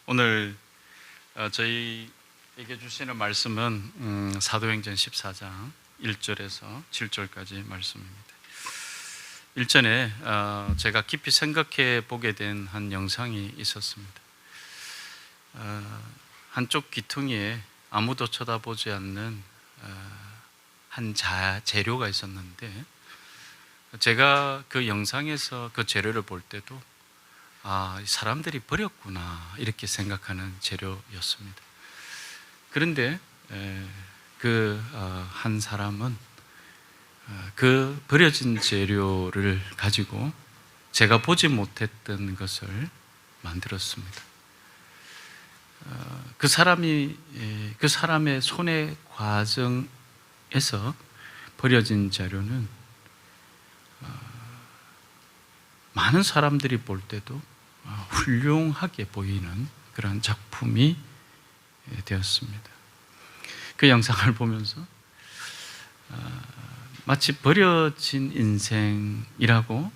오늘 저희에게 주시는 말씀은 사도행전 14장 1절에서 7절까지 말씀입니다. 일전에 제가 깊이 생각해 보게 된 한 영상이 있었습니다. 한쪽 귀퉁이에 아무도 쳐다보지 않는 한 재료가 있었는데, 제가 그 영상에서 그 재료를 볼 때도 사람들이 버렸구나 이렇게 생각하는 재료였습니다. 그런데 그 한 사람은 그 버려진 재료를 가지고 제가 보지 못했던 것을 만들었습니다. 그 사람의 손의 과정에서 버려진 재료는 많은 사람들이 볼 때도 훌륭하게 보이는 그런 작품이 되었습니다. 그 영상을 보면서 마치 버려진 인생이라고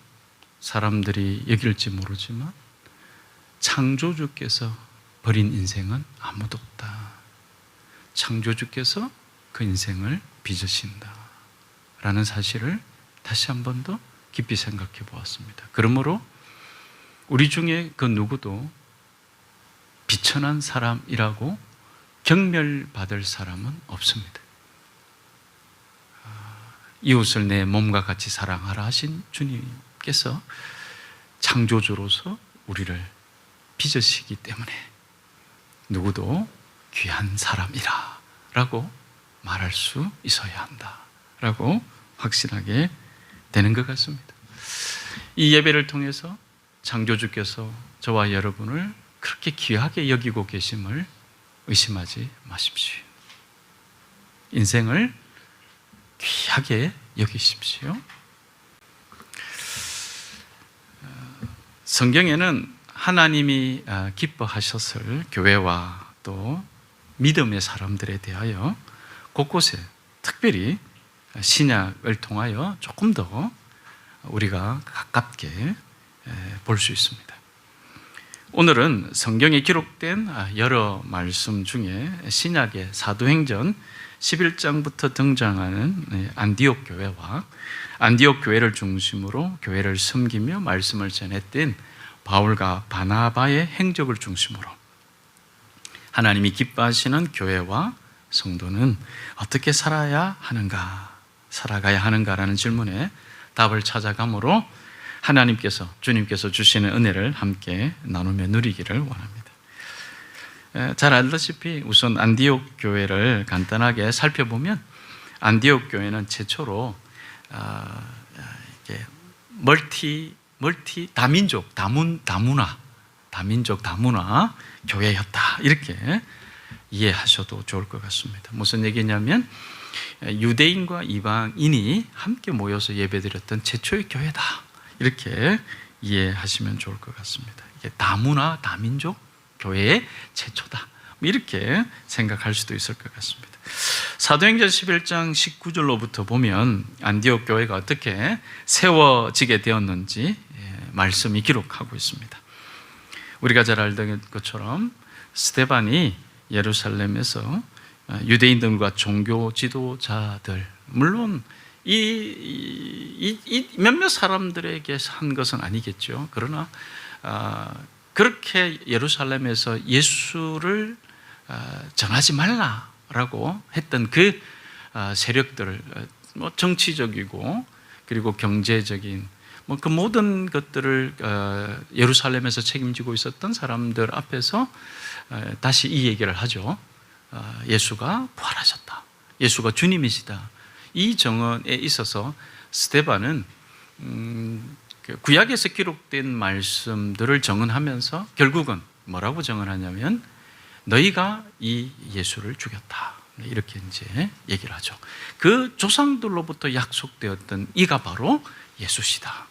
사람들이 여길지 모르지만, 창조주께서 버린 인생은 아무도 없다. 창조주께서 그 인생을 빚으신다 라는 사실을 다시 한 번 더 깊이 생각해 보았습니다. 그러므로 우리 중에 그 누구도 비천한 사람이라고 경멸받을 사람은 없습니다. 이웃을 내 몸과 같이 사랑하라 하신 주님께서 창조주로서 우리를 빚으시기 때문에 누구도 귀한 사람이라 라고 말할 수 있어야 한다 라고 확신하게 되는 것 같습니다. 이 예배를 통해서 창조주께서 저와 여러분을 그렇게 귀하게 여기고 계심을 의심하지 마십시오. 인생을 귀하게 여기십시오. 성경에는 하나님이 기뻐하셨을 교회와 또 믿음의 사람들에 대하여 곳곳에, 특별히 신약을 통하여 조금 더 우리가 가깝게 볼 수 있습니다. 오늘은 성경에 기록된 여러 말씀 중에 신약의 사도행전 11장부터 등장하는 안디옥 교회와 안디옥 교회를 중심으로 교회를 섬기며 말씀을 전했던 바울과 바나바의 행적을 중심으로 하나님이 기뻐하시는 교회와 성도는 어떻게 살아가야 하는가라는 질문에 답을 찾아가므로 주님께서 주시는 은혜를 함께 나누며 누리기를 원합니다. 잘 알다시피 우선 안디옥 교회를 간단하게 살펴보면, 안디옥 교회는 최초로 다민족 다문화 교회였다, 이렇게 이해하셔도 좋을 것 같습니다. 무슨 얘기냐면, 유대인과 이방인이 함께 모여서 예배드렸던 최초의 교회다, 이렇게 이해하시면 좋을 것 같습니다. 이게 다문화 다민족 교회의 최초다, 이렇게 생각할 수도 있을 것 같습니다. 사도행전 11장 19절로부터 보면 안디옥 교회가 어떻게 세워지게 되었는지 말씀이 기록하고 있습니다. 우리가 잘 알던 것처럼 스데반이 예루살렘에서 유대인들과 종교 지도자들, 물론 이 몇몇 사람들에게 한 것은 아니겠죠. 그러나 그렇게 예루살렘에서 예수를 전하지 말라라고 했던 그 세력들을, 정치적이고 그리고 경제적인 그 모든 것들을 예루살렘에서 책임지고 있었던 사람들 앞에서 다시 이 얘기를 하죠. 예수가 부활하셨다, 예수가 주님이시다. 이 정언에 있어서 스데반은 구약에서 기록된 말씀들을 정언하면서 결국은 뭐라고 정언하냐면, 너희가 이 예수를 죽였다, 이렇게 이제 얘기를 하죠. 그 조상들로부터 약속되었던 이가 바로 예수시다.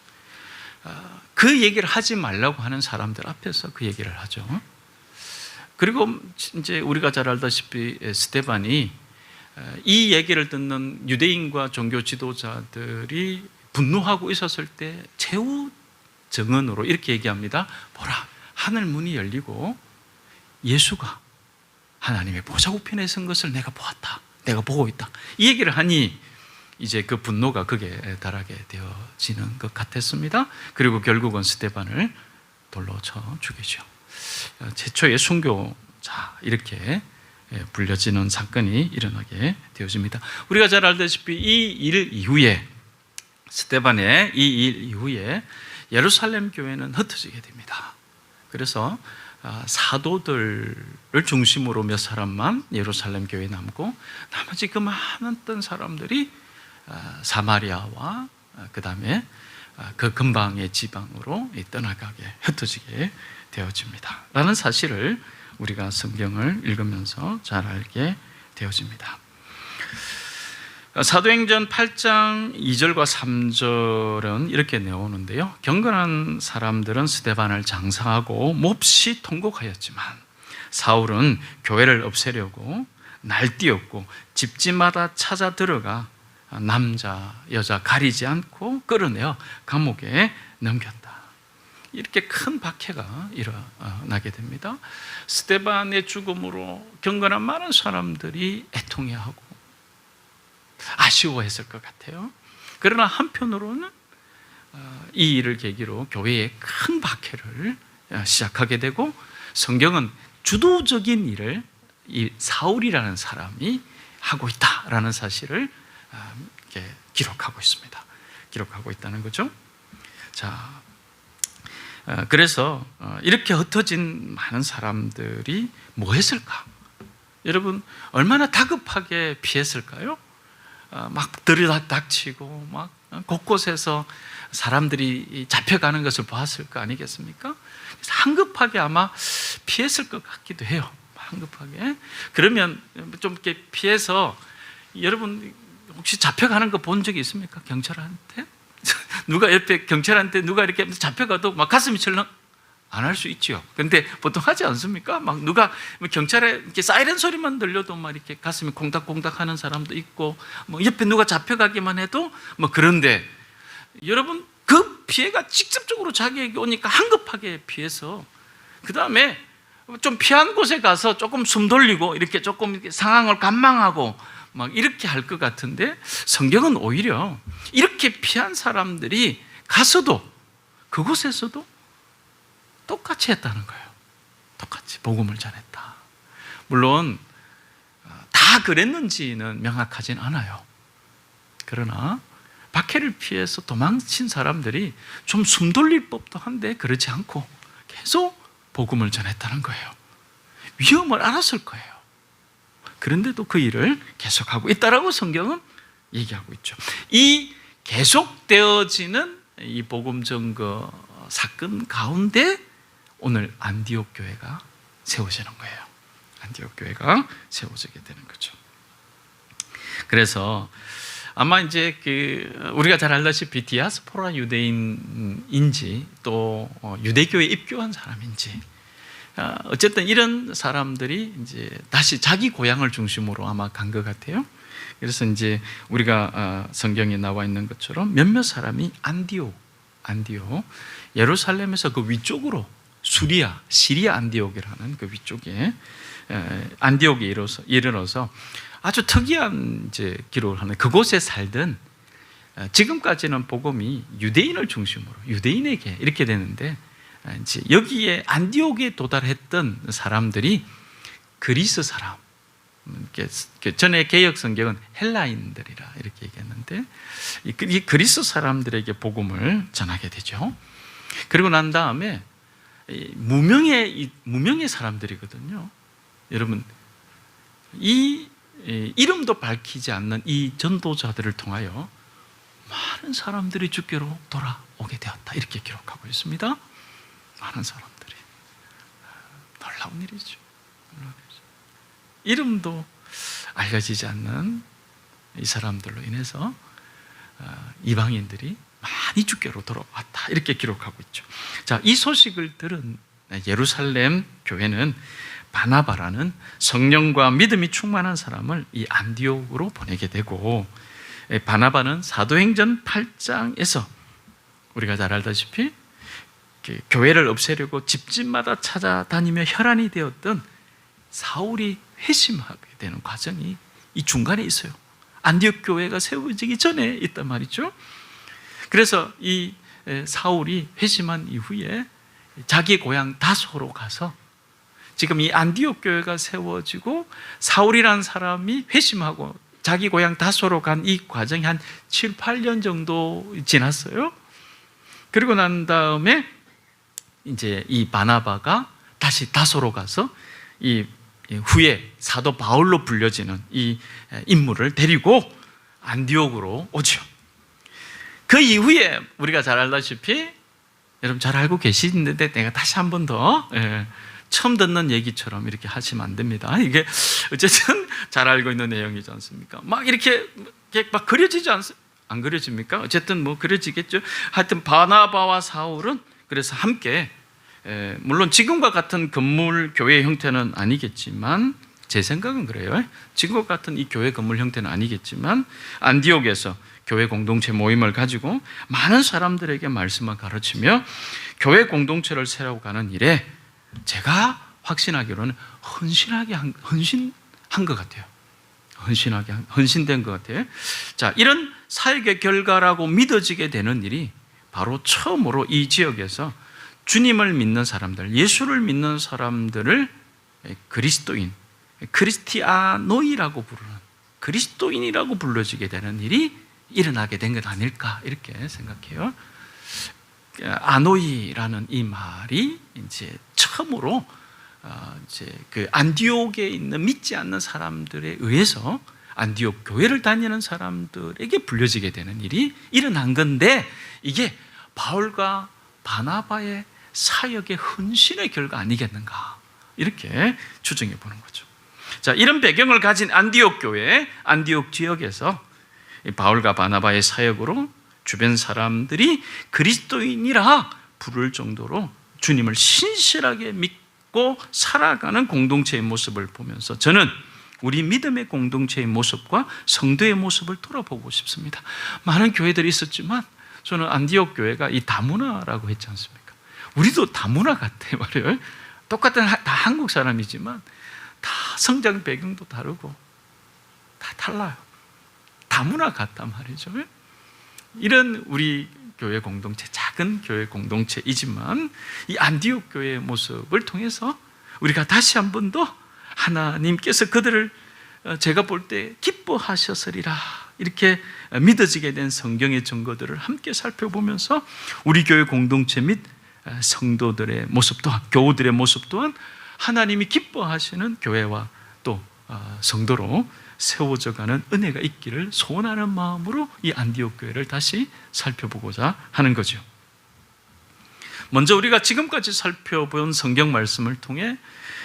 그 얘기를 하지 말라고 하는 사람들 앞에서 그 얘기를 하죠. 그리고 이제 우리가 잘 알다시피 스데반이 이 얘기를 듣는 유대인과 종교 지도자들이 분노하고 있었을 때 최후 증언으로 이렇게 얘기합니다. 보라, 하늘 문이 열리고 예수가 하나님의 보좌 우편에 선 것을 내가 보았다, 내가 보고 있다, 이 얘기를 하니 이제 그 분노가 극에 달하게 되어지는 것 같았습니다. 그리고 결국은 스데반을 돌로 쳐 죽이죠. 최초의 순교자 이렇게 불려지는 사건이 일어나게 되어집니다. 우리가 잘 알다시피 이 일 이후에, 스데반의 이 일 이후에 예루살렘 교회는 흩어지게 됩니다. 그래서 사도들을 중심으로 몇 사람만 예루살렘 교회에 남고, 나머지 그 많은 사람들이 사마리아와 그 다음에 그 근방의 지방으로 떠나가게, 흩어지게 되어집니다. 라는 사실을 우리가 성경을 읽으면서 잘 알게 되어집니다. 사도행전 8장 2절과 3절은 이렇게 나오는데요. 경건한 사람들은 스데반을 장사하고 몹시 통곡하였지만 사울은 교회를 없애려고 날뛰었고 집집마다 찾아 들어가 남자 여자 가리지 않고 끌어내어 감옥에 넘겼다. 이렇게 큰 박해가 일어나게 됩니다. 스데반의 죽음으로 경건한 많은 사람들이 애통해하고 아쉬워했을 것 같아요. 그러나 한편으로는 이 일을 계기로 교회에 큰 박해를 시작하게 되고, 성경은 주도적인 일을 이 사울이라는 사람이 하고 있다라는 사실을 이렇게 기록하고 있습니다. 기록하고 있다는 거죠. 자, 그래서 이렇게 흩어진 많은 사람들이 뭐 했을까? 여러분, 얼마나 다급하게 피했을까요? 막 들이닥치고 막 곳곳에서 사람들이 잡혀가는 것을 보았을 거 아니겠습니까? 한급하게 아마 피했을 것 같기도 해요. 한급하게. 그러면 좀 이렇게 피해서, 여러분 혹시 잡혀가는 거 본 적이 있습니까? 경찰한테? 누가 옆에 경찰한테 누가 이렇게 잡혀가도 막 가슴이 철렁 안 할 수 있죠. 그런데 보통 하지 않습니까? 막 누가 경찰에 이렇게 사이렌 소리만 들려도 막 이렇게 가슴이 콩닥콩닥 하는 사람도 있고, 뭐 옆에 누가 잡혀가기만 해도 뭐. 그런데 여러분, 그 피해가 직접적으로 자기에게 오니까 한급하게 피해서 그 다음에 좀 피한 곳에 가서 조금 숨 돌리고 이렇게 조금 이렇게 상황을 관망하고 막 이렇게 할 것 같은데, 성경은 오히려 이렇게 피한 사람들이 가서도 그곳에서도 똑같이 했다는 거예요. 똑같이 복음을 전했다. 물론 다 그랬는지는 명확하진 않아요. 그러나 박해를 피해서 도망친 사람들이 좀 숨 돌릴 법도 한데 그렇지 않고 계속 복음을 전했다는 거예요. 위험을 알았을 거예요. 그런데도 그 일을 계속하고 있다라고 성경은 얘기하고 있죠. 이 계속되어지는 이 복음 전거 사건 가운데 오늘 안디옥 교회가 세워지는 거예요. 안디옥 교회가 세워지게 되는 거죠. 그래서 아마 이제 우리가 잘 알다시피 디아스포라 유대인인지 또 유대교에 입교한 사람인지, 어쨌든 이런 사람들이 이제 다시 자기 고향을 중심으로 아마 간 것 같아요. 그래서 이제 우리가 성경에 나와 있는 것처럼 몇몇 사람이 안디옥, 예루살렘에서 그 위쪽으로 시리아 안디옥이라는 그 위쪽에 안디옥에 이르러서 아주 특이한 이제 기록을 하는, 그곳에 살던, 지금까지는 복음이 유대인을 중심으로 유대인에게 이렇게 되는데, 이제 여기에 안디옥에 도달했던 사람들이 그리스 사람, 전에 개역 성경은 헬라인들이라 이렇게 얘기했는데, 이 그리스 사람들에게 복음을 전하게 되죠. 그리고 난 다음에 무명의 사람들이거든요. 여러분, 이 이름도 밝히지 않는 이 전도자들을 통하여 많은 사람들이 주께로 돌아오게 되었다, 이렇게 기록하고 있습니다. 많은 사람들이. 놀라운 일이죠. 이름도 알려지지 않는 이 사람들로 인해서 이방인들이 많이 주께로 돌아왔다, 이렇게 기록하고 있죠. 자, 이 소식을 들은 예루살렘 교회는 바나바라는 성령과 믿음이 충만한 사람을 이 안디옥으로 보내게 되고, 바나바는 사도행전 8장에서 우리가 잘 알다시피 교회를 없애려고 집집마다 찾아다니며 혈안이 되었던 사울이 회심하게 되는 과정이 이 중간에 있어요. 안디옥 교회가 세워지기 전에 있단 말이죠. 그래서 이 사울이 회심한 이후에 자기 고향 다소로 가서 지금 이 안디옥 교회가 세워지고 사울이라는 사람이 회심하고 자기 고향 다소로 간 이 과정이 한 7, 8년 정도 지났어요. 그리고 난 다음에 이제 이 바나바가 다시 다소로 가서 이 후에 사도 바울로 불려지는 이 인물을 데리고 안디옥으로 오죠. 그 이후에 우리가 잘 알다시피, 여러분 잘 알고 계시는데 내가 다시 한 번 더 처음 듣는 얘기처럼 이렇게 하시면 안 됩니다. 이게 어쨌든 잘 알고 있는 내용이지 않습니까? 막 이렇게 막 그려지지 안 그려집니까? 어쨌든 뭐 그려지겠죠. 하여튼 바나바와 사울은 그래서 함께, 물론 지금과 같은 건물 교회 형태는 아니겠지만, 제 생각은 그래요. 지금과 같은 이 교회 건물 형태는 아니겠지만 안디옥에서 교회 공동체 모임을 가지고 많은 사람들에게 말씀을 가르치며 교회 공동체를 세워가는 일에 제가 확신하기로는 헌신한 것 같아요. 헌신된 것 같아요. 자, 이런 사역의 결과라고 믿어지게 되는 일이 바로 처음으로 이 지역에서 주님을 믿는 사람들, 예수를 믿는 사람들을 그리스도인, 크리스티아노이라고 부르는, 그리스도인이라고 불러지게 되는 일이 일어나게 된 것 아닐까, 이렇게 생각해요. 아노이라는 이 말이 이제 처음으로 이제 그 안디옥에 있는 믿지 않는 사람들에 의해서 안디옥 교회를 다니는 사람들에게 불려지게 되는 일이 일어난 건데, 이게 바울과 바나바의 사역의 헌신의 결과 아니겠는가, 이렇게 추정해 보는 거죠. 자, 이런 배경을 가진 안디옥 교회, 안디옥 지역에서 바울과 바나바의 사역으로 주변 사람들이 그리스도인이라 부를 정도로 주님을 신실하게 믿고 살아가는 공동체의 모습을 보면서 저는 우리 믿음의 공동체의 모습과 성도의 모습을 돌아보고 싶습니다. 많은 교회들이 있었지만 저는 안디옥 교회가 이 다문화라고 했지 않습니까? 우리도 다문화 같아 말이에요. 똑같은 다 한국 사람이지만 다 성장 배경도 다르고 다 달라요. 다문화 같단 말이죠. 이런 우리 교회 공동체, 작은 교회 공동체이지만 이 안디옥 교회의 모습을 통해서 우리가 다시 한 번 더 하나님께서 그들을 제가 볼 때 기뻐하셨으리라, 이렇게 믿어지게 된 성경의 증거들을 함께 살펴보면서 우리 교회 공동체 및 성도들의 모습 또한, 교우들의 모습 또한 하나님이 기뻐하시는 교회와 또 성도로 세워져가는 은혜가 있기를 소원하는 마음으로 이 안디옥 교회를 다시 살펴보고자 하는 거죠. 먼저 우리가 지금까지 살펴본 성경 말씀을 통해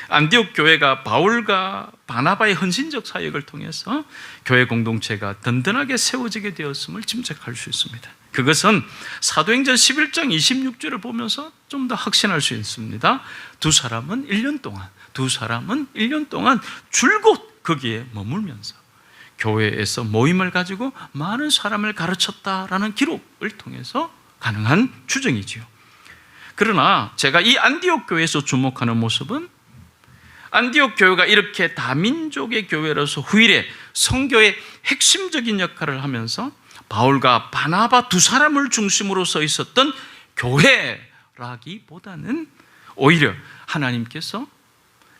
안디옥 교회가 바울과 바나바의 헌신적 사역을 통해서 교회 공동체가 든든하게 세워지게 되었음을 짐작할 수 있습니다. 그것은 사도행전 11장 26절을 보면서 좀 더 확신할 수 있습니다. 두 사람은 1년 동안 줄곧 거기에 머물면서 교회에서 모임을 가지고 많은 사람을 가르쳤다라는 기록을 통해서 가능한 추정이지요. 그러나 제가 이 안디옥 교회에서 주목하는 모습은 안디옥 교회가 이렇게 다민족의 교회로서 후일에 선교의 핵심적인 역할을 하면서 바울과 바나바 두 사람을 중심으로 서 있었던 교회라기보다는 오히려 하나님께서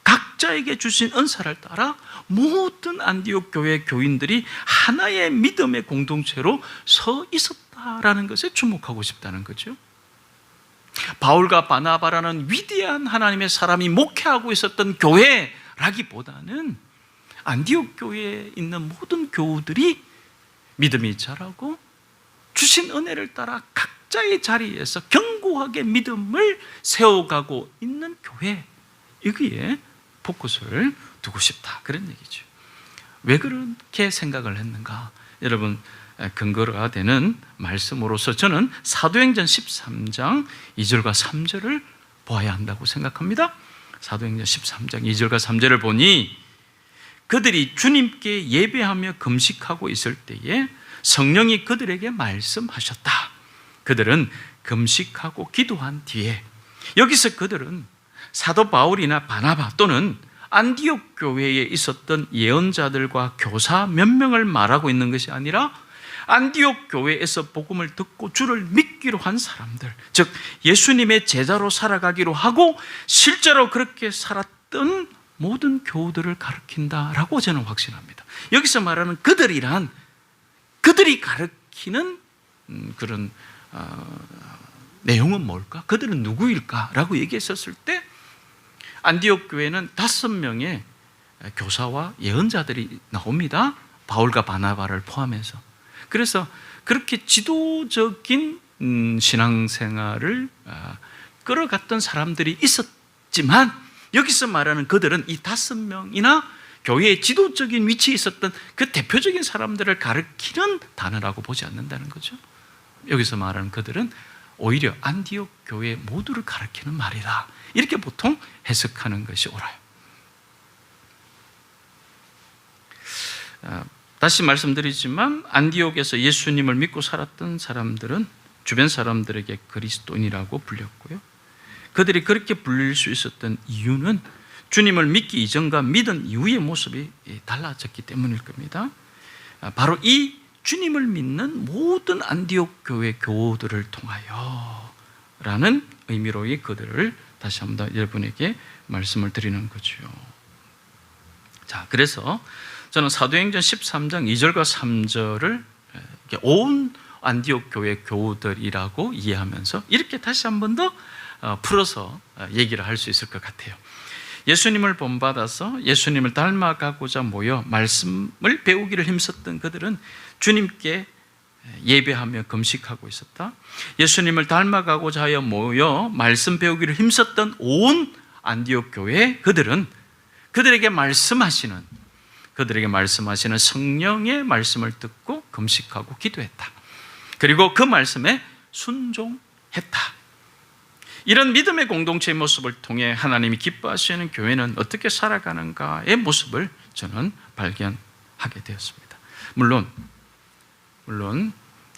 각자에게 주신 은사를 따라 모든 안디옥 교회 교인들이 하나의 믿음의 공동체로 서 있었다라는 것에 주목하고 싶다는 거죠. 바울과 바나바라는 위대한 하나님의 사람이 목회하고 있었던 교회라기보다는 안디옥 교회에 있는 모든 교우들이 믿음이 자라고 주신 은혜를 따라 각자의 자리에서 견고하게 믿음을 세워가고 있는 교회, 여기에 포커스를 두고 싶다, 그런 얘기죠. 왜 그렇게 생각을 했는가? 여러분, 근거가 되는 말씀으로서 저는 사도행전 13장 2절과 3절을 보아야 한다고 생각합니다. 사도행전 13장 2절과 3절을 보니 그들이 주님께 예배하며 금식하고 있을 때에 성령이 그들에게 말씀하셨다. 그들은 금식하고 기도한 뒤에, 여기서 그들은 사도 바울이나 바나바 또는 안디옥 교회에 있었던 예언자들과 교사 몇 명을 말하고 있는 것이 아니라 안디옥 교회에서 복음을 듣고 주를 믿기로 한 사람들, 즉 예수님의 제자로 살아가기로 하고 실제로 그렇게 살았던 모든 교우들을 가르친다라고 저는 확신합니다. 여기서 말하는 그들이란 그들이 가르치는 그런 내용은 뭘까? 그들은 누구일까라고 얘기했었을 때 안디옥 교회는 5명의 교사와 예언자들이 나옵니다. 바울과 바나바를 포함해서. 그래서 그렇게 지도적인 신앙생활을 끌어갔던 사람들이 있었지만 여기서 말하는 그들은 이 5명이나 교회의 지도적인 위치에 있었던 그 대표적인 사람들을 가리키는 단어라고 보지 않는다는 거죠. 여기서 말하는 그들은 오히려 안디옥 교회 모두를 가리키는 말이다, 이렇게 보통 해석하는 것이 옳아요. 다시 말씀드리지만 안디옥에서 예수님을 믿고 살았던 사람들은 주변 사람들에게 그리스도인이라고 불렸고요, 그들이 그렇게 불릴 수 있었던 이유는 주님을 믿기 이전과 믿은 이후의 모습이 달라졌기 때문일 겁니다. 바로 이 주님을 믿는 모든 안디옥 교회 교우들을 통하여 라는 의미로의 그들을 다시 한번 여러분에게 말씀을 드리는 거죠. 자, 그래서 저는 사도행전 13장 2절과 3절을 온 안디옥 교회 교우들이라고 이해하면서 이렇게 다시 한 번 더 풀어서 얘기를 할 수 있을 것 같아요. 예수님을 본받아서 예수님을 닮아가고자 모여 말씀을 배우기를 힘썼던 그들은 주님께 예배하며 금식하고 있었다. 예수님을 닮아가고자 하여 모여 말씀 배우기를 힘썼던 온 안디옥 교회 그들은 그들에게 말씀하시는 성령의 말씀을 듣고 금식하고 기도했다. 그리고 그 말씀에 순종했다. 이런 믿음의 공동체의 모습을 통해 하나님이 기뻐하시는 교회는 어떻게 살아가는가의 모습을 저는 발견하게 되었습니다. 물론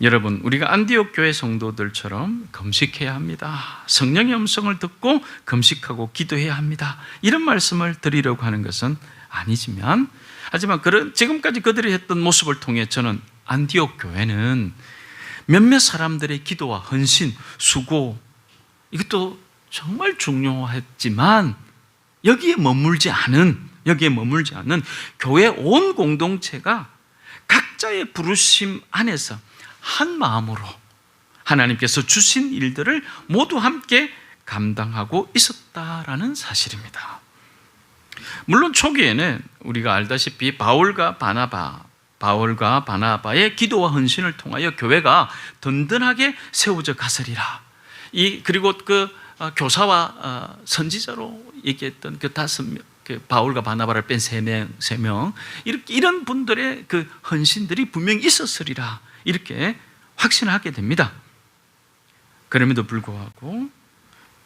여러분, 우리가 안디옥 교회 성도들처럼 금식해야 합니다. 성령의 음성을 듣고 금식하고 기도해야 합니다. 이런 말씀을 드리려고 하는 것은 아니지만, 하지만 지금까지 그들이 했던 모습을 통해 저는 안디옥 교회는 몇몇 사람들의 기도와 헌신, 수고, 이것도 정말 중요했지만 여기에 머물지 않은 교회 온 공동체가 각자의 부르심 안에서 한 마음으로 하나님께서 주신 일들을 모두 함께 감당하고 있었다라는 사실입니다. 물론 초기에는 우리가 알다시피 바울과 바나바의 기도와 헌신을 통하여 교회가 든든하게 세워져 가서리라. 그리고 그 교사와 선지자로 얘기했던 그 5명, 바울과 바나바를 뺀 3명, 이런 분들의 그 헌신들이 분명히 있었으리라, 이렇게 확신하게 됩니다. 그럼에도 불구하고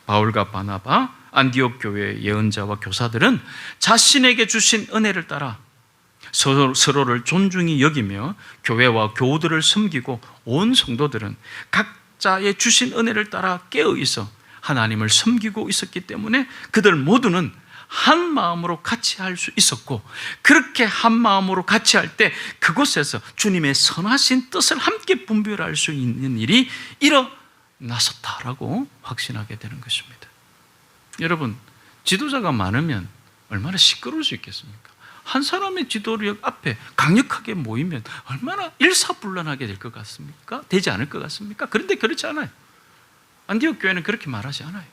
바울과 바나바, 안디옥 교회의 예언자와 교사들은 자신에게 주신 은혜를 따라 서로를 존중히 여기며 교회와 교우들을 섬기고, 온 성도들은 각자의 주신 은혜를 따라 깨어있어 하나님을 섬기고 있었기 때문에 그들 모두는 한 마음으로 같이 할 수 있었고, 그렇게 한 마음으로 같이 할 때 그곳에서 주님의 선하신 뜻을 함께 분별할 수 있는 일이 일어났었다라고 확신하게 되는 것입니다. 여러분, 지도자가 많으면 얼마나 시끄러울 수 있겠습니까? 한 사람의 지도력 앞에 강력하게 모이면 얼마나 일사불란하게 될 것 같습니까? 되지 않을 것 같습니까? 그런데 그렇지 않아요. 안디옥 교회는 그렇게 말하지 않아요.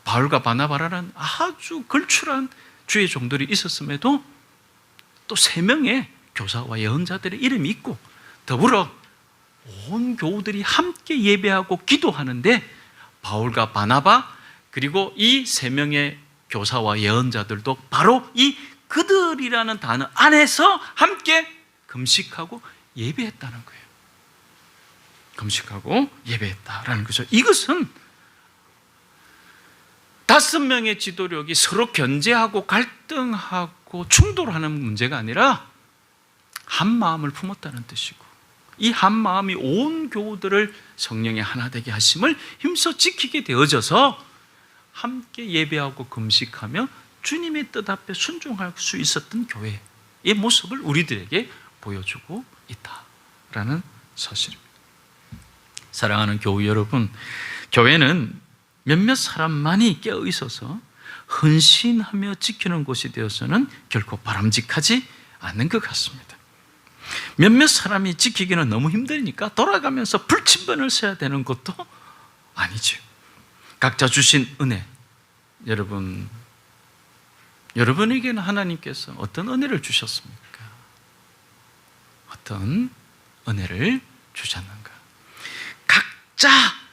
바울과 바나바라는 아주 걸출한 주의 종들이 있었음에도 또 3명의 교사와 예언자들의 이름이 있고, 더불어 온 교우들이 함께 예배하고 기도하는데 바울과 바나바, 그리고 이 3명의 교사와 예언자들도 바로 이 그들이라는 단어 안에서 함께 금식하고 예배했다는 거예요. 금식하고 예배했다라는 거죠. 이것은 5명의 지도력이 서로 견제하고 갈등하고 충돌하는 문제가 아니라 한 마음을 품었다는 뜻이고, 이 한 마음이 온 교우들을 성령의 하나 되게 하심을 힘써 지키게 되어져서 함께 예배하고 금식하며 주님의 뜻 앞에 순종할 수 있었던 교회의 모습을 우리들에게 보여주고 있다라는 사실입니다. 사랑하는 교우 여러분, 교회는 몇몇 사람만이 깨어 있어서 헌신하며 지키는 곳이 되어서는 결코 바람직하지 않는 것 같습니다. 몇몇 사람이 지키기는 너무 힘드니까 돌아가면서 불침번을 써야 되는 것도 아니죠. 각자 주신 은혜, 여러분에게는 하나님께서 어떤 은혜를 주셨습니까? 어떤 은혜를 주셨는가? 각자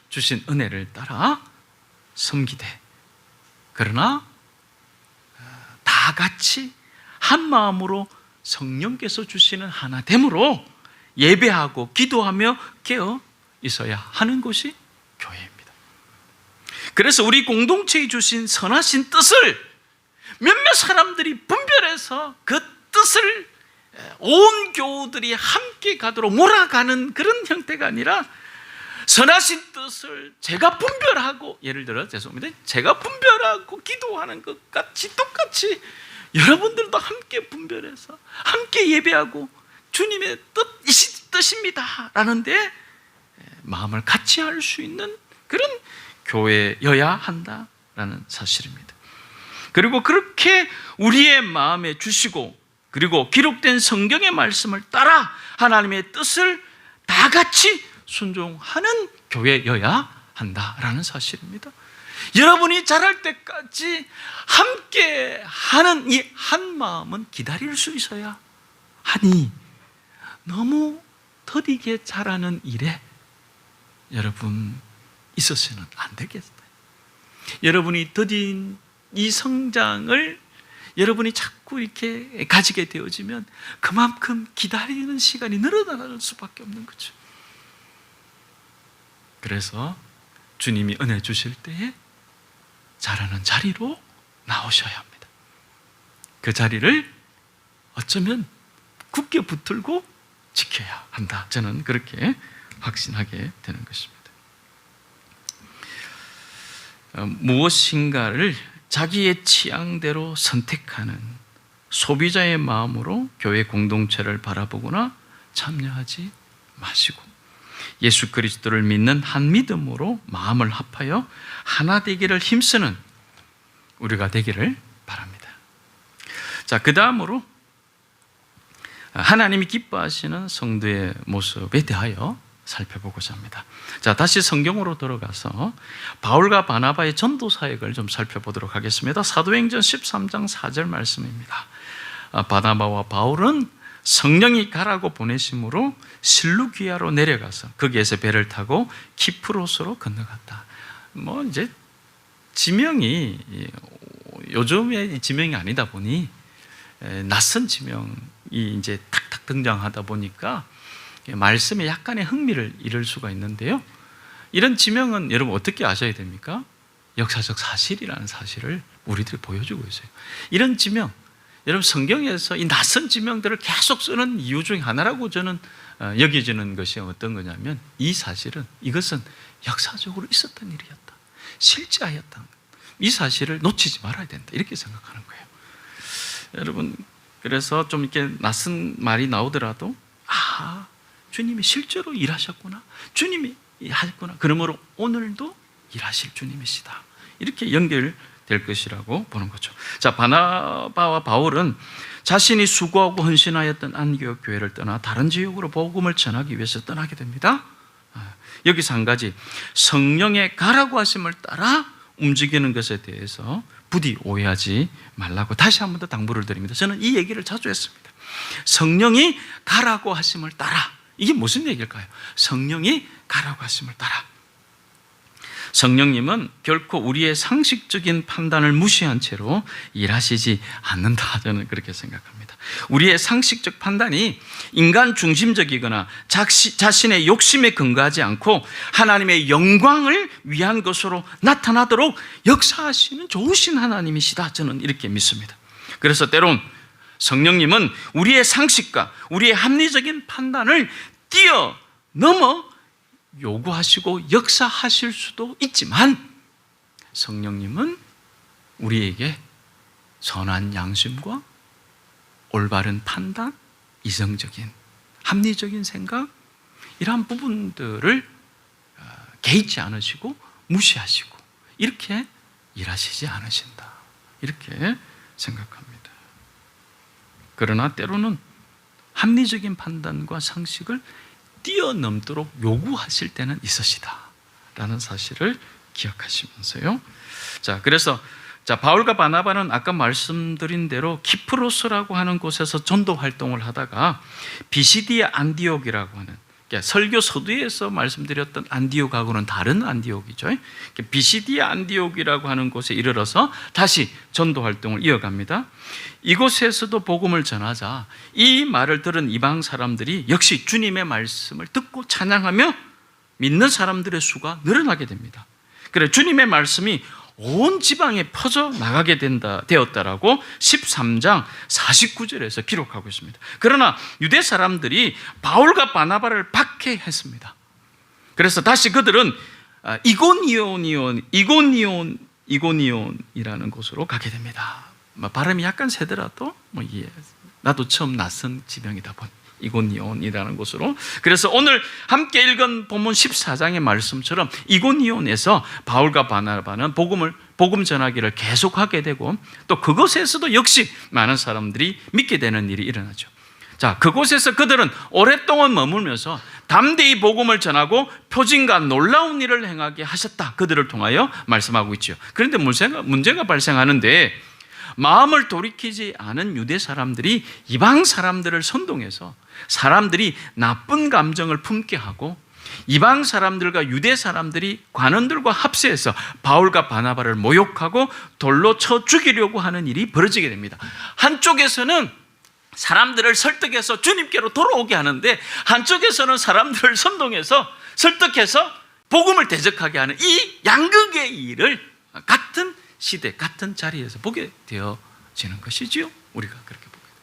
주신 은혜를 따라 섬기되, 그러나 다 같이 한 마음으로 성령께서 주시는 하나됨으로 예배하고 기도하며 깨어 있어야 하는 것이 교회입니다. 그래서 우리 공동체에 주신 선하신 뜻을 몇몇 사람들이 분별해서 그 뜻을 온 교우들이 함께 가도록 몰아가는 그런 형태가 아니라, 선하신 뜻을 제가 분별하고, 예를 들어 죄송합니다, 제가 분별하고 기도하는 것 같이 똑같이 여러분들도 함께 분별해서 함께 예배하고 주님의 뜻입니다 라는데 마음을 같이 할 수 있는 그런 교회여야 한다라는 사실입니다. 그리고 그렇게 우리의 마음에 주시고, 그리고 기록된 성경의 말씀을 따라 하나님의 뜻을 다 같이 순종하는 교회여야 한다라는 사실입니다. 여러분이 자랄 때까지 함께 하는 이 한 마음은 기다릴 수 있어야 하니, 너무 더디게 자라는 일에 여러분 있어서는 안 되겠어요. 여러분이 더딘 이 성장을 여러분이 자꾸 이렇게 가지게 되어지면 그만큼 기다리는 시간이 늘어날 수밖에 없는 거죠. 그래서 주님이 은혜 주실 때에 자라는 자리로 나오셔야 합니다. 그 자리를 어쩌면 굳게 붙들고 지켜야 한다. 저는 그렇게 확신하게 되는 것입니다. 무엇인가를 자기의 취향대로 선택하는 소비자의 마음으로 교회 공동체를 바라보거나 참여하지 마시고, 예수 그리스도를 믿는 한 믿음으로 마음을 합하여 하나 되기를 힘쓰는 우리가 되기를 바랍니다. 자, 그 다음으로 하나님이 기뻐하시는 성도의 모습에 대하여 살펴보고자 합니다. 자, 다시 성경으로 들어가서 바울과 바나바의 전도 사역을 좀 살펴보도록 하겠습니다. 사도행전 13장 4절 말씀입니다. 바나바와 바울은 성령이 가라고 보내심으로 실루기아로 내려가서 거기에서 배를 타고 키프로스로 건너갔다. 이제 지명이 요즘의 지명이 아니다 보니 낯선 지명이 이제 탁탁 등장하다 보니까 말씀에 약간의 흥미를 잃을 수가 있는데요. 이런 지명은 여러분 어떻게 아셔야 됩니까? 역사적 사실이라는 사실을 우리들이 보여주고 있어요. 이런 지명, 여러분 성경에서 이 낯선 지명들을 계속 쓰는 이유 중에 하나라고 저는 여겨지는 것이 어떤 거냐면, 이 사실은, 이것은 역사적으로 있었던 일이었다, 실제하였다, 이 사실을 놓치지 말아야 된다, 이렇게 생각하는 거예요. 여러분, 그래서 좀 이렇게 낯선 말이 나오더라도 주님이 실제로 일하셨구나, 주님이 하셨구나, 그러므로 오늘도 일하실 주님이시다, 이렇게 연결될 것이라고 보는 거죠. 자, 바나바와 바울은 자신이 수고하고 헌신하였던 안디옥 교회를 떠나 다른 지역으로 복음을 전하기 위해서 떠나게 됩니다. 여기서 한 가지, 성령의 가라고 하심을 따라 움직이는 것에 대해서 부디 오해하지 말라고 다시 한 번 더 당부를 드립니다. 저는 이 얘기를 자주 했습니다. 성령이 가라고 하심을 따라, 이게 무슨 얘기일까요? 성령이 가라고 하심을 따라. 성령님은 결코 우리의 상식적인 판단을 무시한 채로 일하시지 않는다, 저는 그렇게 생각합니다. 우리의 상식적 판단이 인간 중심적이거나 자신의 욕심에 근거하지 않고 하나님의 영광을 위한 것으로 나타나도록 역사하시는 좋으신 하나님이시다, 저는 이렇게 믿습니다. 그래서 때론 성령님은 우리의 상식과 우리의 합리적인 판단을 뛰어넘어 요구하시고 역사하실 수도 있지만, 성령님은 우리에게 선한 양심과 올바른 판단, 이성적인, 합리적인 생각, 이러한 부분들을 개의치 않으시고 무시하시고 이렇게 일하시지 않으신다, 이렇게 생각합니다. 그러나 때로는 합리적인 판단과 상식을 뛰어넘도록 요구하실 때는 있으시다라는 사실을 기억하시면서요. 자, 그래서 바울과 바나바는 아까 말씀드린 대로 키프로스라고 하는 곳에서 전도 활동을 하다가 비시디아 안디옥이라고 하는, 그러니까 설교 서두에서 말씀드렸던 안디옥하고는 다른 안디옥이죠. 비시디아 안디옥이라고 하는 곳에 이르러서 다시 전도 활동을 이어갑니다. 이곳에서도 복음을 전하자 이 말을 들은 이방 사람들이 역시 주님의 말씀을 듣고 찬양하며 믿는 사람들의 수가 늘어나게 됩니다. 그래, 주님의 말씀이 온 지방에 퍼져 나가게 되었다라고 13장 49절에서 기록하고 있습니다. 그러나 유대 사람들이 바울과 바나바를 박해했습니다. 그래서 다시 그들은 이고니온이라는 곳으로 가게 됩니다. 발음이 약간 세더라도 나도 처음 낯선 지명이다 보니 이고니온이라는 곳으로. 그래서 오늘 함께 읽은 본문 14장의 말씀처럼 이고니온에서 바울과 바나바는 복음 전하기를 계속하게 되고, 또 그곳에서도 역시 많은 사람들이 믿게 되는 일이 일어나죠. 자, 그곳에서 그들은 오랫동안 머물면서 담대히 복음을 전하고 표징과 놀라운 일을 행하게 하셨다, 그들을 통하여 말씀하고 있죠. 그런데 문제가 발생하는데, 마음을 돌이키지 않은 유대 사람들이 이방 사람들을 선동해서 사람들이 나쁜 감정을 품게 하고, 이방 사람들과 유대 사람들이 관원들과 합세해서 바울과 바나바를 모욕하고 돌로 쳐 죽이려고 하는 일이 벌어지게 됩니다. 한쪽에서는 사람들을 설득해서 주님께로 돌아오게 하는데, 한쪽에서는 사람들을 선동해서 설득해서 복음을 대적하게 하는 이 양극의 일을 같은 시대, 같은 자리에서 보게 되어지는 것이지요. 우리가 그렇게 보게 됩니다.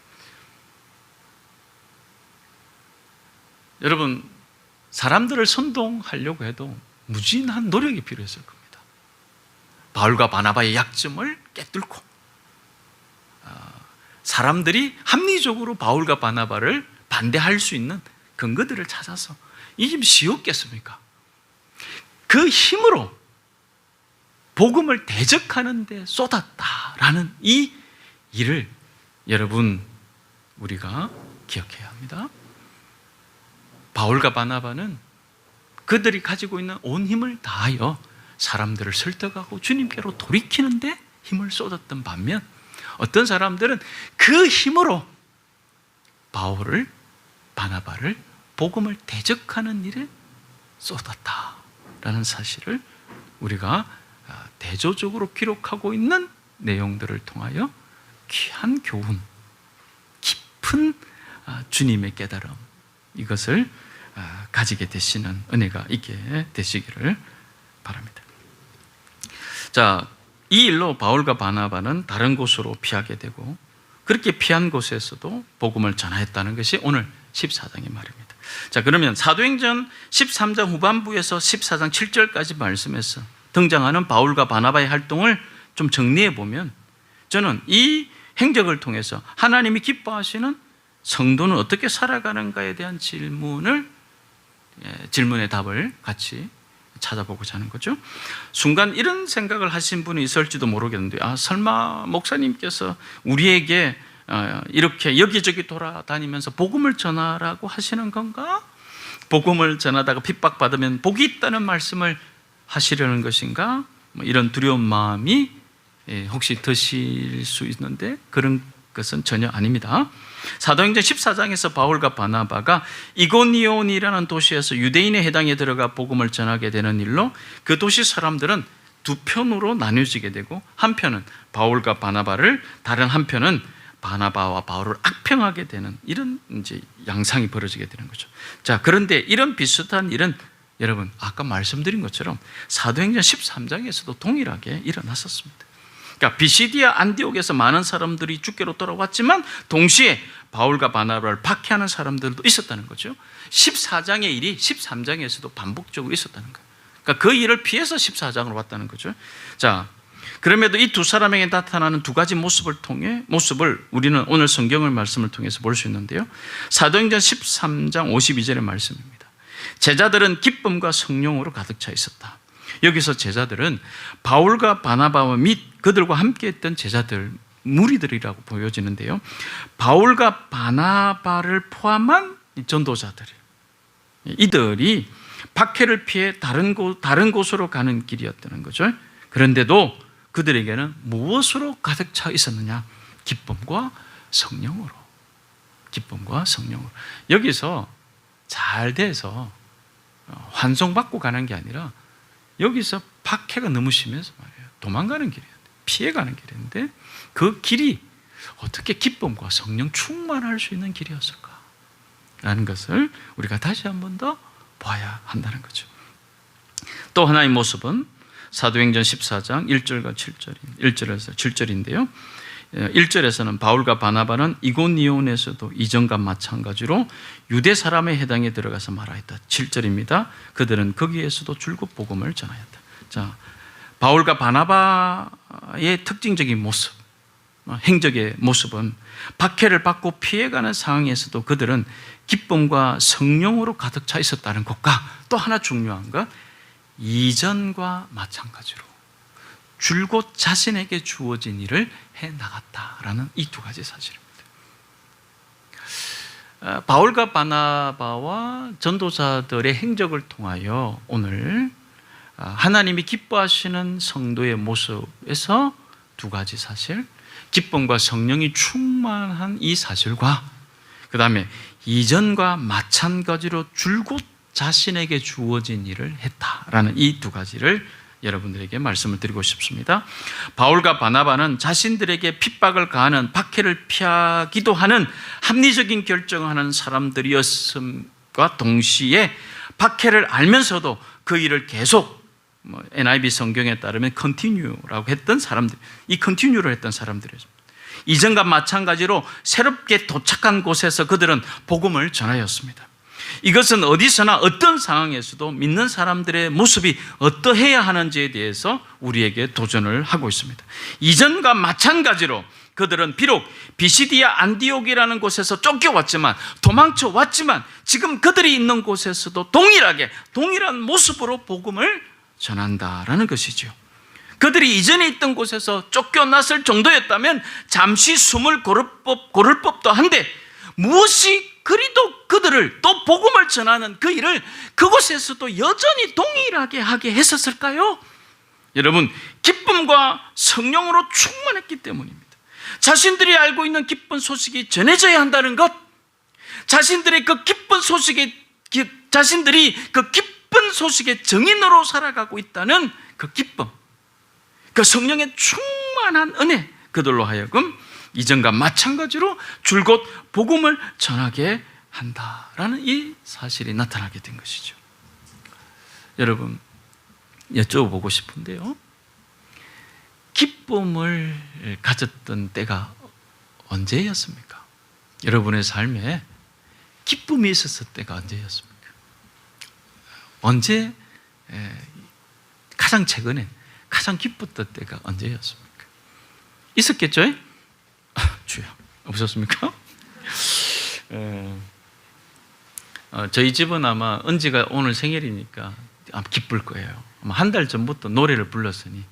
여러분, 사람들을 선동하려고 해도 무진한 노력이 필요했을 겁니다. 바울과 바나바의 약점을 깨뚫고 사람들이 합리적으로 바울과 바나바를 반대할 수 있는 근거들을 찾아서, 이게 좀 쉬웠겠습니까? 그 힘으로 복음을 대적하는 데 쏟았다라는 이 일을 여러분, 우리가 기억해야 합니다. 바울과 바나바는 그들이 가지고 있는 온 힘을 다하여 사람들을 설득하고 주님께로 돌이키는 데 힘을 쏟았던 반면, 어떤 사람들은 그 힘으로 바울을, 바나바를 복음을 대적하는 일에 쏟았다라는 사실을 우리가 대조적으로 기록하고 있는 내용들을 통하여 귀한 교훈, 깊은 주님의 깨달음, 이것을 가지게 되시는 은혜가 있게 되시기를 바랍니다. 자, 이 일로 바울과 바나바는 다른 곳으로 피하게 되고, 그렇게 피한 곳에서도 복음을 전하였다는 것이 오늘 14장의 말입니다. 자, 그러면 사도행전 13장 후반부에서 14장 7절까지 말씀에서 등장하는 바울과 바나바의 활동을 좀 정리해 보면, 저는 이 행적을 통해서 하나님이 기뻐하시는 성도는 어떻게 살아가는가에 대한 질문의 답을 같이 찾아보고자 하는 거죠. 순간 이런 생각을 하신 분이 있을지도 모르겠는데, 설마 목사님께서 우리에게 이렇게 여기저기 돌아다니면서 복음을 전하라고 하시는 건가? 복음을 전하다가 핍박받으면 복이 있다는 말씀을 하시려는 것인가? 이런 두려운 마음이 혹시 드실 수 있는데, 그런 것은 전혀 아닙니다. 사도행전 14장에서 바울과 바나바가 이고니온이라는 도시에서 유대인의 해당에 들어가 복음을 전하게 되는 일로 그 도시 사람들은 두 편으로 나뉘어지게 되고, 한편은 바울과 바나바를, 다른 한편은 바나바와 바울을 악평하게 되는 이런 이제 양상이 벌어지게 되는 거죠. 자, 그런데 이런 비슷한 일은 여러분, 아까 말씀드린 것처럼 사도행전 13장에서도 동일하게 일어났었습니다. 그러니까 비시디아 안디옥에서 많은 사람들이 주께로 돌아왔지만 동시에 바울과 바나바를 박해하는 사람들도 있었다는 거죠. 14장의 일이 13장에서도 반복적으로 있었다는 거예요. 그러니까 그 일을 피해서 14장으로 왔다는 거죠. 자, 그럼에도 이 두 사람에게 나타나는 두 가지 모습을 우리는 오늘 성경을 말씀을 통해서 볼 수 있는데요. 사도행전 13장 52절의 말씀입니다. 제자들은 기쁨과 성령으로 가득 차 있었다. 여기서 제자들은 바울과 바나바와 및 그들과 함께 했던 제자들, 무리들이라고 보여지는데요. 바울과 바나바를 포함한 전도자들, 이들이 박해를 피해 다른 곳으로 가는 길이었다는 거죠. 그런데도 그들에게는 무엇으로 가득 차 있었느냐? 기쁨과 성령으로. 기쁨과 성령으로. 여기서 잘 돼서 환송받고 가는 게 아니라 여기서 박해가 너무 심해서 말이에요. 도망가는 길이었는데, 피해가는 길인데 그 길이 어떻게 기쁨과 성령 충만할 수 있는 길이었을까? 라는 것을 우리가 다시 한 번 더 봐야 한다는 거죠. 또 하나의 모습은 사도행전 14장 1절과 1절에서 7절인데요. 1절에서는 바울과 바나바는 이고니온에서도 이전과 마찬가지로 유대 사람의 해당에 들어가서 말하였다. 7절입니다. 그들은 거기에서도 줄곧 복음을 전하였다. 자, 바울과 바나바의 특징적인 모습, 행적의 모습은 박해를 받고 피해가는 상황에서도 그들은 기쁨과 성령으로 가득 차 있었다는 것과 또 하나 중요한 것, 이전과 마찬가지로 줄곧 자신에게 주어진 일을 해나갔다라는 이 두 가지 사실입니다. 바울과 바나바와 전도자들의 행적을 통하여 오늘 하나님이 기뻐하시는 성도의 모습에서 두 가지 사실, 기쁨과 성령이 충만한 이 사실과 그 다음에 이전과 마찬가지로 줄곧 자신에게 주어진 일을 했다라는 이 두 가지를 여러분들에게 말씀을 드리고 싶습니다. 바울과 바나바는 자신들에게 핍박을 가하는 박해를 피하기도 하는 합리적인 결정을 하는 사람들이었음과 동시에 박해를 알면서도 그 일을 계속 NIV 성경에 따르면 continue라고 했던 사람들, 이 continue를 했던 사람들이었습니다. 이전과 마찬가지로 새롭게 도착한 곳에서 그들은 복음을 전하였습니다. 이것은 어디서나 어떤 상황에서도 믿는 사람들의 모습이 어떠해야 하는지에 대해서 우리에게 도전을 하고 있습니다. 이전과 마찬가지로 그들은 비록 비시디아 안디옥이라는 곳에서 쫓겨왔지만, 도망쳐 왔지만 지금 그들이 있는 곳에서도 동일한 모습으로 복음을 전한다라는 것이죠. 그들이 이전에 있던 곳에서 쫓겨났을 정도였다면 잠시 숨을 고를 법도 한데, 무엇이 그리도 그들을 또 복음을 전하는 그 일을 그곳에서도 여전히 동일하게 하게 했었을까요? 여러분, 기쁨과 성령으로 충만했기 때문입니다. 자신들이 알고 있는 기쁜 소식이 전해져야 한다는 것, 자신들이 그 기쁜 소식의 증인으로 살아가고 있다는 그 기쁨, 그 성령의 충만한 은혜, 그들로 하여금 이전과 마찬가지로 줄곧 복음을 전하게 한다라는 이 사실이 나타나게 된 것이죠. 여러분, 여쭤보고 싶은데요, 기쁨을 가졌던 때가 언제였습니까? 여러분의 삶에 기쁨이 있었을 때가 언제였습니까? 언제, 가장 최근에 가장 기뻤던 때가 언제였습니까? 있었겠죠? 주여, 없었습니까? 저희 집은 아마 은지가 오늘 생일이니까 아마 기쁠 거예요. 아마 한 달 전부터 노래를 불렀으니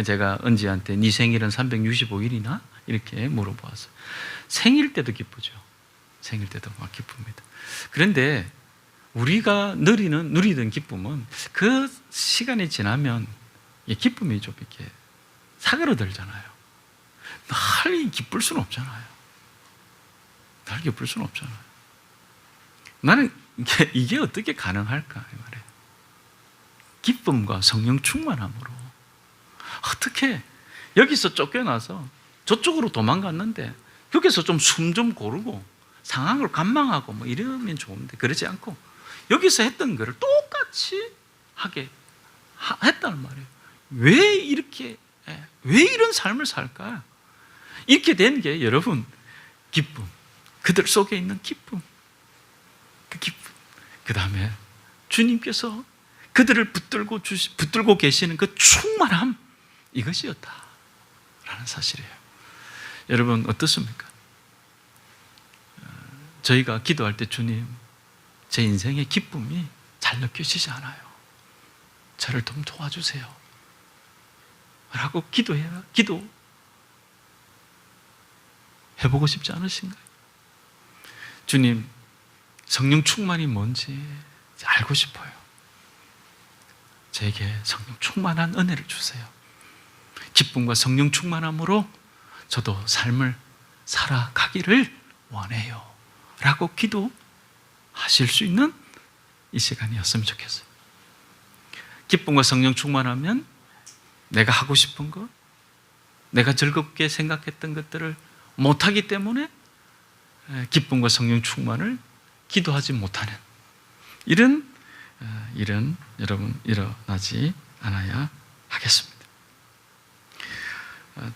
제가 은지한테 네 생일은 365일이나? 이렇게 물어보았어요. 생일 때도 기쁘죠. 생일 때도 막 기쁩니다. 그런데 우리가 누리던 기쁨은 그 시간이 지나면 이 기쁨이 좀 이렇게 사그러들잖아요. 늘 기쁠 수는 없잖아요. 늘 기쁠 수는 없잖아요. 나는 이게 어떻게 가능할까? 이 말이에요. 기쁨과 성령 충만함으로 어떻게 여기서 쫓겨나서 저쪽으로 도망갔는데 여기서 좀 숨 좀 고르고 상황을 관망하고 뭐 이러면 좋은데 그러지 않고 여기서 했던 거를 똑같이 하게 했다는 말이에요. 왜 이런 삶을 살까? 이렇게 된 게 여러분, 기쁨, 그들 속에 있는 기쁨, 그 기쁨, 그 다음에 주님께서 그들을 붙들고 계시는 그 충만함, 이것이었다라는 사실이에요. 여러분 어떻습니까? 저희가 기도할 때 주님, 제 인생의 기쁨이 잘 느껴지지 않아요. 저를 좀 도와주세요. 라고 기도해보고 싶지 않으신가요? 주님, 성령 충만이 뭔지 알고 싶어요. 저에게 성령 충만한 은혜를 주세요. 기쁨과 성령 충만함으로 저도 삶을 살아가기를 원해요. 라고 기도하실 수 있는 이 시간이었으면 좋겠어요. 기쁨과 성령 충만하면 내가 하고 싶은 것, 내가 즐겁게 생각했던 것들을 못하기 때문에 기쁨과 성령 충만을 기도하지 못하는 이런 일은 여러분 일어나지 않아야 하겠습니다.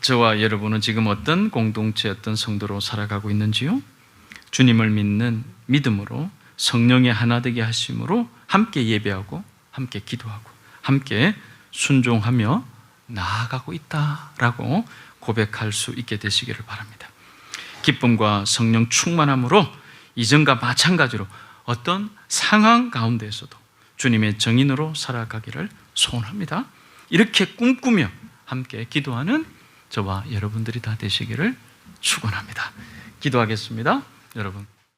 저와 여러분은 지금 어떤 공동체, 어떤 성도로 살아가고 있는지요? 주님을 믿는 믿음으로 성령의 하나 되게 하심으로 함께 예배하고 함께 기도하고 함께 순종하며 나아가고 있다라고 고백할 수 있게 되시기를 바랍니다. 기쁨과 성령 충만함으로 이전과 마찬가지로 어떤 상황 가운데에서도 주님의 정인으로 살아가기를 소원합니다. 이렇게 꿈꾸며 함께 기도하는 저와 여러분들이 다 되시기를 축원합니다. 기도하겠습니다. 여러분